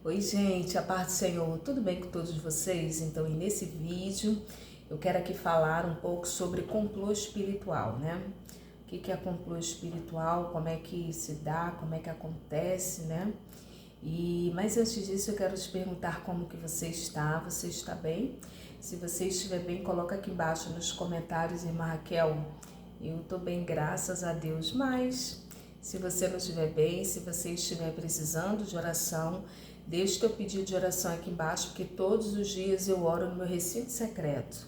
Oi gente, a paz do Senhor, tudo bem com todos vocês? Então, nesse vídeo eu quero aqui falar um pouco sobre complô espiritual, né? O que é complô espiritual, como é que se dá, como é que acontece, né? Mas antes disso eu quero te perguntar como que você está bem? Se você estiver bem, coloca aqui embaixo nos comentários, irmã Raquel, eu tô bem, graças a Deus, mas se você não estiver bem, se você estiver precisando de oração, deixe teu pedido de oração aqui embaixo, porque todos os dias eu oro no meu recinto secreto.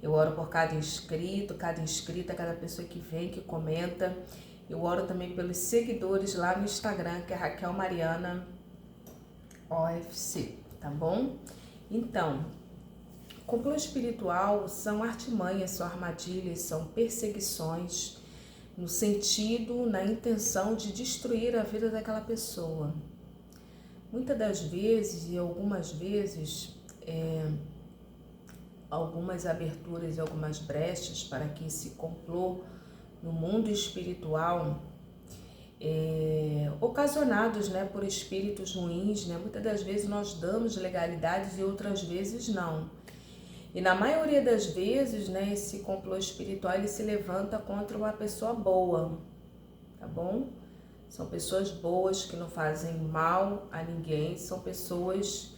Eu oro por cada inscrito, cada inscrita, cada pessoa que vem, que comenta. Eu oro também pelos seguidores lá no Instagram, que é Raquel Mariana OFC, tá bom? Então, complô espiritual são artimanhas, são armadilhas, são perseguições no sentido, na intenção de destruir a vida daquela pessoa. Muitas das vezes e algumas vezes, algumas aberturas e algumas brechas para que esse complô no mundo espiritual, ocasionados, né, por espíritos ruins, né, muitas das vezes nós damos legalidades e outras vezes não. E na maioria das vezes, né, esse complô espiritual ele se levanta contra uma pessoa boa, tá bom? São pessoas boas que não fazem mal a ninguém, são pessoas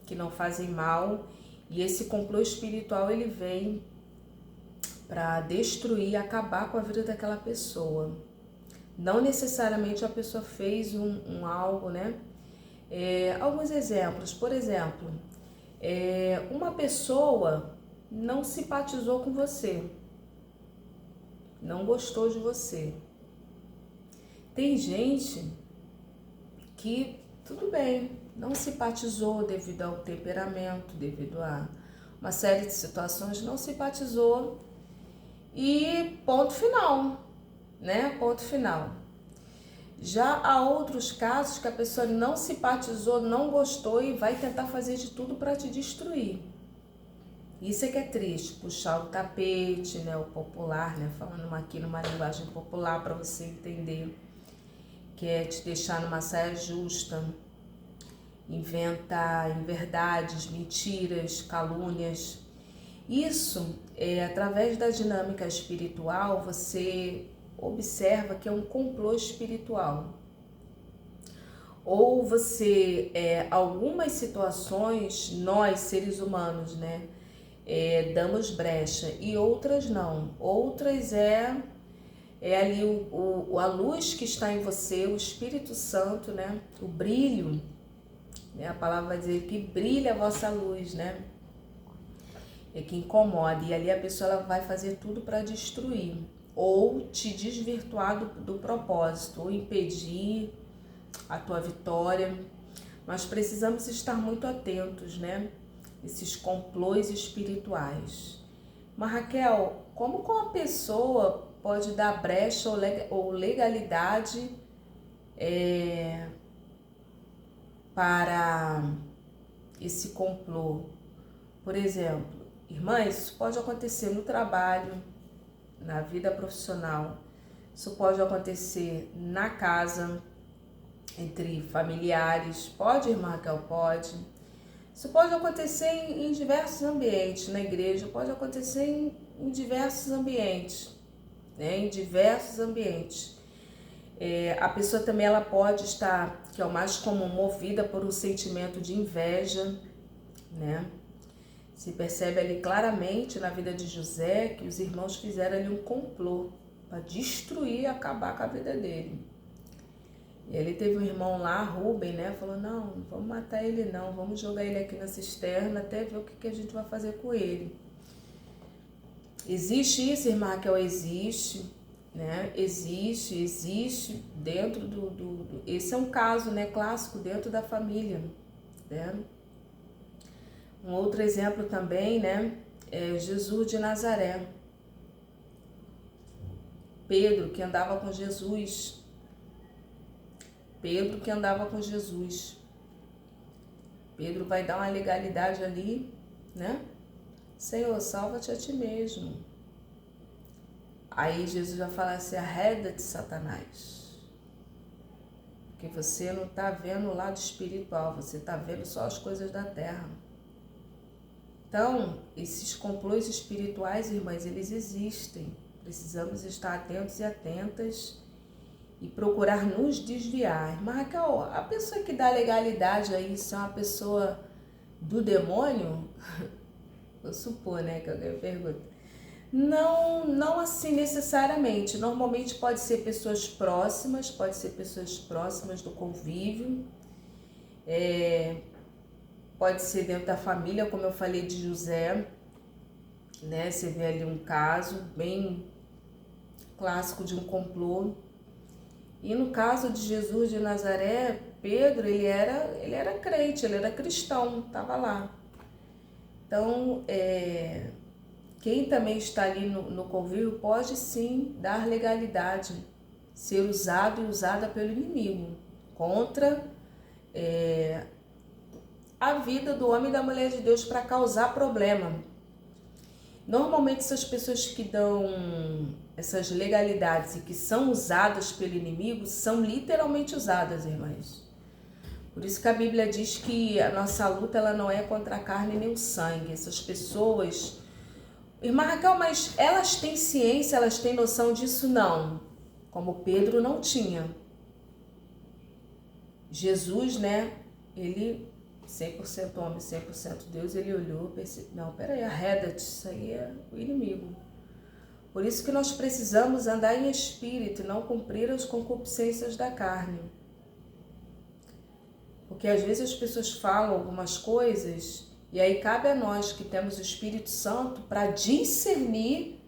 que não fazem mal, e esse complô espiritual ele vem para destruir, acabar com a vida daquela pessoa. Não necessariamente a pessoa fez algo, né? Alguns exemplos, por exemplo, uma pessoa não simpatizou com você, não gostou de você. Tem gente que, tudo bem, não simpatizou devido ao temperamento, devido a uma série de situações, não simpatizou e ponto final, né? Ponto final. Já há outros casos que a pessoa não simpatizou, não gostou e vai tentar fazer de tudo para te destruir. Isso é que é triste, puxar o tapete, né? O popular, né? Falando aqui numa linguagem popular para você entender, que é te deixar numa saia justa, inventar inverdades, mentiras, calúnias. Isso, através da dinâmica espiritual, você observa que é um complô espiritual. Ou você, algumas situações, nós seres humanos, né, damos brecha e outras não. Outras é ali a luz que está em você, o Espírito Santo, né? O brilho, né? A palavra vai dizer que brilha a vossa luz, né? É que incomoda, e ali a pessoa ela vai fazer tudo para destruir, ou te desvirtuar do propósito, ou impedir a tua vitória. Mas precisamos estar muito atentos, né? Esses complôs espirituais. Mas Raquel, como uma pessoa pode dar brecha ou legalidade para esse complô? Por exemplo, irmãs, isso pode acontecer no trabalho, na vida profissional, isso pode acontecer na casa, entre familiares, pode, irmã Raquel? Pode. Isso pode acontecer em diversos ambientes, na igreja, pode acontecer em diversos ambientes, né? Em diversos ambientes. A pessoa também ela pode estar, que é o mais comum, movida por um sentimento de inveja, né? Se percebe ali claramente na vida de José que os irmãos fizeram ali um complô para destruir e acabar com a vida dele. E ele teve um irmão lá, Rubem, né? Falou, não vamos matar ele não, vamos jogar ele aqui na cisterna até ver o que a gente vai fazer com ele. Existe isso, irmã Raquel? Existe, né? Existe dentro esse é um caso, né, clássico dentro da família, né? Um outro exemplo também, né, é Jesus de Nazaré. Pedro, que andava com Jesus. Pedro vai dar uma legalidade ali, né? Senhor, salva-te a ti mesmo. Aí Jesus vai falar assim, arreda-te, Satanás. porque você não está vendo o lado espiritual, você está vendo só as coisas da terra. Então, esses complôs espirituais, irmãs, eles existem. Precisamos estar atentos e atentas e procurar nos desviar. Mas, Raquel, a pessoa que dá legalidade a isso é uma pessoa do demônio? Vou supor, né, que alguém pergunta. Não assim necessariamente. Normalmente pode ser pessoas próximas do convívio, pode ser dentro da família, como eu falei de José, né? Você vê ali um caso bem clássico de um complô. E no caso de Jesus de Nazaré, Pedro, ele era crente, ele era cristão, estava lá. Então, quem também está ali no convívio pode sim dar legalidade, ser usado e usada pelo inimigo contra a vida do homem e da mulher de Deus para causar problema. Normalmente essas pessoas que dão essas legalidades e que são usadas pelo inimigo são literalmente usadas, irmãs. Por isso que a Bíblia diz que a nossa luta ela não é contra a carne nem o sangue. Essas pessoas... Irmã Raquel, mas elas têm ciência, elas têm noção disso? Não. Como Pedro não tinha. Jesus, né? Ele, 100% homem, 100% Deus, ele olhou e pensou, não, peraí, arreda-te, isso aí é o inimigo. Por isso que nós precisamos andar em espírito e não cumprir as concupiscências da carne. Porque às vezes as pessoas falam algumas coisas e aí cabe a nós que temos o Espírito Santo para discernir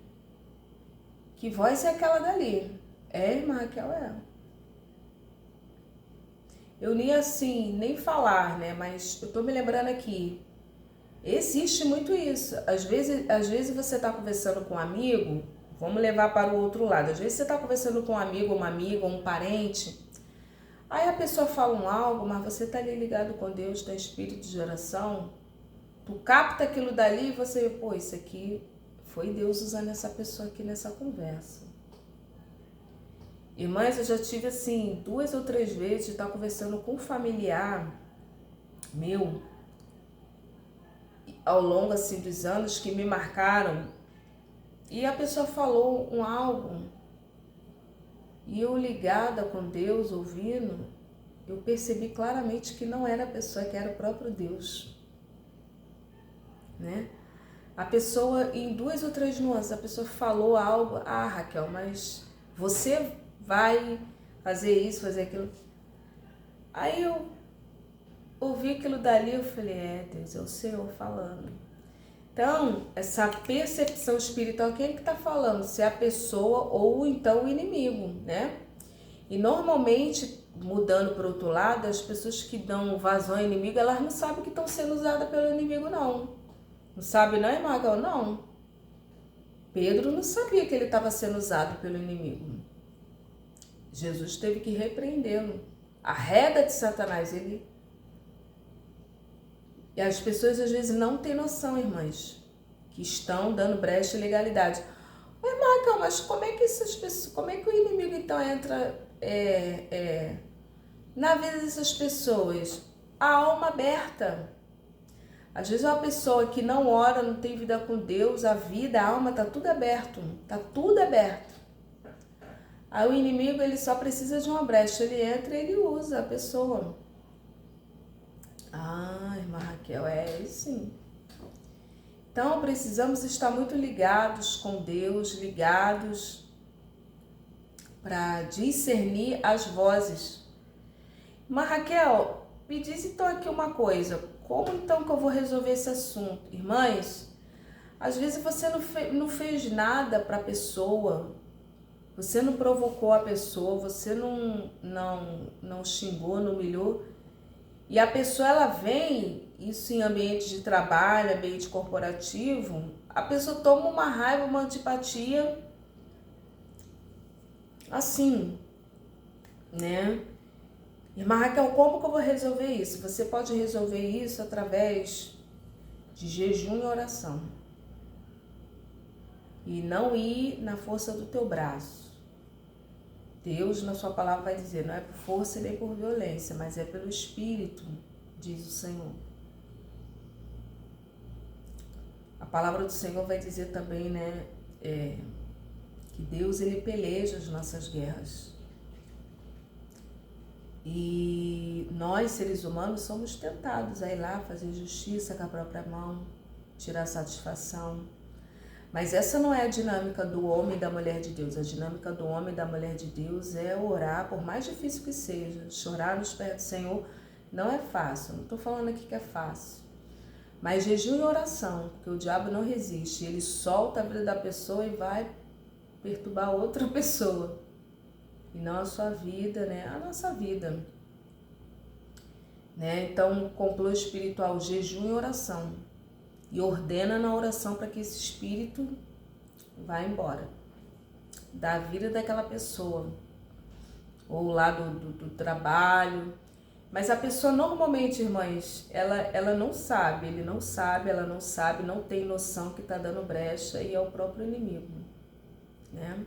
que voz é aquela dali. Irmã Raquel, Eu nem assim, nem falar, né? Mas eu tô me lembrando aqui. Existe muito isso. Às vezes você tá conversando com um amigo, vamos levar para o outro lado. Às vezes você tá conversando com um amigo, uma amiga, um parente. Aí a pessoa fala algo, mas você tá ali ligado com Deus, tem espírito de oração. Tu capta aquilo dali e você, isso aqui foi Deus usando essa pessoa aqui nessa conversa. Irmãs, eu já tive assim 2 ou 3 vezes de estar conversando com um familiar meu ao longo assim dos anos que me marcaram e a pessoa falou algo e eu ligada com Deus, ouvindo, eu percebi claramente que não era a pessoa, que era o próprio Deus. Né? A pessoa, em 2 ou 3 nuances, a pessoa falou algo, Raquel, mas você vai fazer isso, fazer aquilo. Aí eu ouvi aquilo dali, eu falei, Deus, é o Senhor falando. Então, essa percepção espiritual, quem é que está falando? Se é a pessoa ou então o inimigo, né? E normalmente, mudando para o outro lado, as pessoas que dão vazão ao inimigo, elas não sabem que estão sendo usadas pelo inimigo, não. Não sabe não, irmã Raquel? Não. Pedro não sabia que ele estava sendo usado pelo inimigo. Jesus teve que repreendê-lo. Arreda de Satanás. E as pessoas às vezes não têm noção, irmãs, que estão dando brecha e legalidade. Irmã Raquel, mas como é que o inimigo então entra na vida dessas pessoas? A alma aberta. Às vezes uma pessoa que não ora, não tem vida com Deus, a alma tá tudo aberto, Aí o inimigo, ele só precisa de uma brecha, ele entra e ele usa a pessoa. Irmã Raquel, sim. Então precisamos estar muito ligados com Deus, ligados para discernir as vozes. Irmã Raquel, me diz então aqui uma coisa. Como então que eu vou resolver esse assunto? Irmãs, às vezes você não fez nada para a pessoa, você não provocou a pessoa, você não xingou, não humilhou, e a pessoa ela vem, isso em ambiente de trabalho, ambiente corporativo, a pessoa toma uma raiva, uma antipatia, assim, né? Irmã Raquel, como que eu vou resolver isso? Você pode resolver isso através de jejum e oração. E não ir na força do teu braço. Deus, na sua palavra, vai dizer, não é por força nem por violência, mas é pelo Espírito, diz o Senhor. A palavra do Senhor vai dizer também, né, que Deus, ele peleja as nossas guerras. E nós, seres humanos, somos tentados a ir lá fazer justiça com a própria mão, tirar satisfação. Mas essa não é a dinâmica do homem e da mulher de Deus. A dinâmica do homem e da mulher de Deus é orar, por mais difícil que seja. Chorar nos pés do Senhor não é fácil. Não estou falando aqui que é fácil. Mas jejum e oração, porque o diabo não resiste. Ele solta a vida da pessoa e vai perturbar outra pessoa. E não a sua vida, né? A nossa vida. Né? Então, complô espiritual, jejum e oração. E ordena na oração para que esse espírito vá embora da vida daquela pessoa. Ou lá do trabalho. Mas a pessoa normalmente, irmãs, ela não sabe, ele não sabe, ela não sabe, não tem noção que está dando brecha e é o próprio inimigo. Né?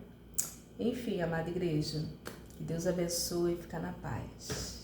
Enfim, amada igreja, que Deus abençoe e fica na paz.